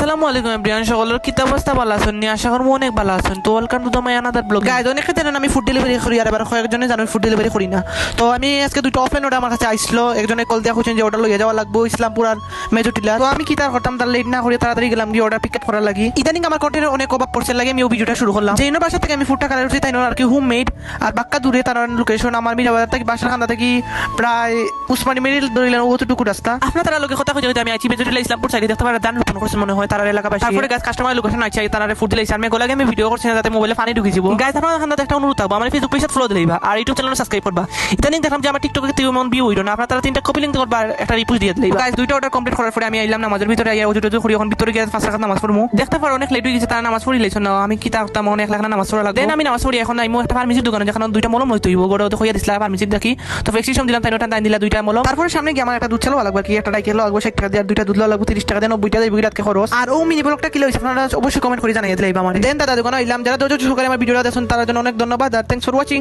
আসসালামু আলাইকুম এভরিওয়ান, সকলের কি অবস্থা? ভালো আছেন নি? আশা করব অনেক ভালো আছেন। তো welcome to my another blog. Guys অনেকে জানেন আমি ফুড ডেলিভারি করি, আর এবার কয়েকজনে জানেন ফুড ডেলিভারি করি না। তো আমি আজকে দুটো অফলাইন অর্ডার আমার কাছে আসলো, একজনে কল দিয়া খুঁজছেন যে অর্ডার লইয়া যাওয়া লাগবো ইসলামপুর আর মেজুটিলা। তো আমি কি তার করতাম, তার লেট না করে তাড়াতাড়ি গেলাম গিয়ে অর্ডার পিক আপ করার লাগি। ইদানিং আমার কন্টেন্টের অনেক অভাব পড়ছে লাগে আমি ভিডিওটা শুরু করলাম। যে বাসা থেকে আমি ফুডটা কালার উঠি তাই আর কি হোম মেড, আর বাক্কা দূরে তার লোকেশন আমার মিরাবাজার থেকে বাসার খান্দা থেকে প্রায় উসমানী মেরিল ধরিলেন অতটুকু রাস্তা। আপনার তারা লোকের কথা খুঁজে আমি আইছি মেজুটিলা ইসলামপুর সাইডে দেখতে পারেন দান রোপণ করছে মনে হয় তার এলাকাবাসী। তারপরে গাছ কাস্টমার লোকেশন আছে তারা ফুড দিলাইছে। আমি গোলাগে আমি ভিডিও করছি না যাতে মোবাইলে পানি ঢুকে যাব। গাইজ আপনার খান্দা একটা অনুরোধ থাকবো, আমার ফেসবুক পেজে ফলো দিলাইবা আর ইউটিউব চ্যানেল সাবস্ক্রাইব করবা। ইদানিং দেখলাম যে আমার টিকটকে তেমন ভিউ হইল না, আপনারা তারা 3টা কপি লিংক করবা আর একটা রিপোস্ট দিয়ে দিলাইবা। গাইজ দুইটা অর্ডার কমপ্লিট করার পরে আমি আইলাম নামাজের ভিতরে আইয়া ওজুটো করি, এখন ভিতরে গিয়ে 5 রাকাত নামাজ পড়মু। দেখতে পারো অনেক লেট হয়ে গেছে, তারা নামাজ পড়ি লাইছো না। আমি কি তাকতাম অনেক লাখ নামাজ পড়া লাগবে। দেন আমি নামাজ পড়ি এখন আইমু একটা ফার্মেসির দোকানে, যেখানে দুইটা মলম লইতে হইব। গড়ে ওতে কইয়া দিছিলা ফার্মেসির দেখি তো প্রেসক্রিপশন দিলাম, তাই ওটা টাইম দিলা দুইটা মলম। তারপরে সামনে গিয়ে আমার একটা দুধ চালও লাগবে, কি একটা ডাইকেল লাগবে 60 টাকা দিয়ে, আর দুইটা দুধ লাগবে 30 টাকা দিয়ে, 90 টাকা দিয়ে বিরাটকে খরচ। আর ও মিনি ব্লগটা কি লইছে আপনারা অবশ্যই কমেন্ট করে জানাইয়া দিলাইবা আমার। দেন দাদা দোকানে আইলাম, যারা ধৈর্য সহকারে আমার ভিডিওটা দেখছেন তার জন্য অনেক ধন্যবাদ আর থ্যাঙ্কস ফর ওয়াচিং।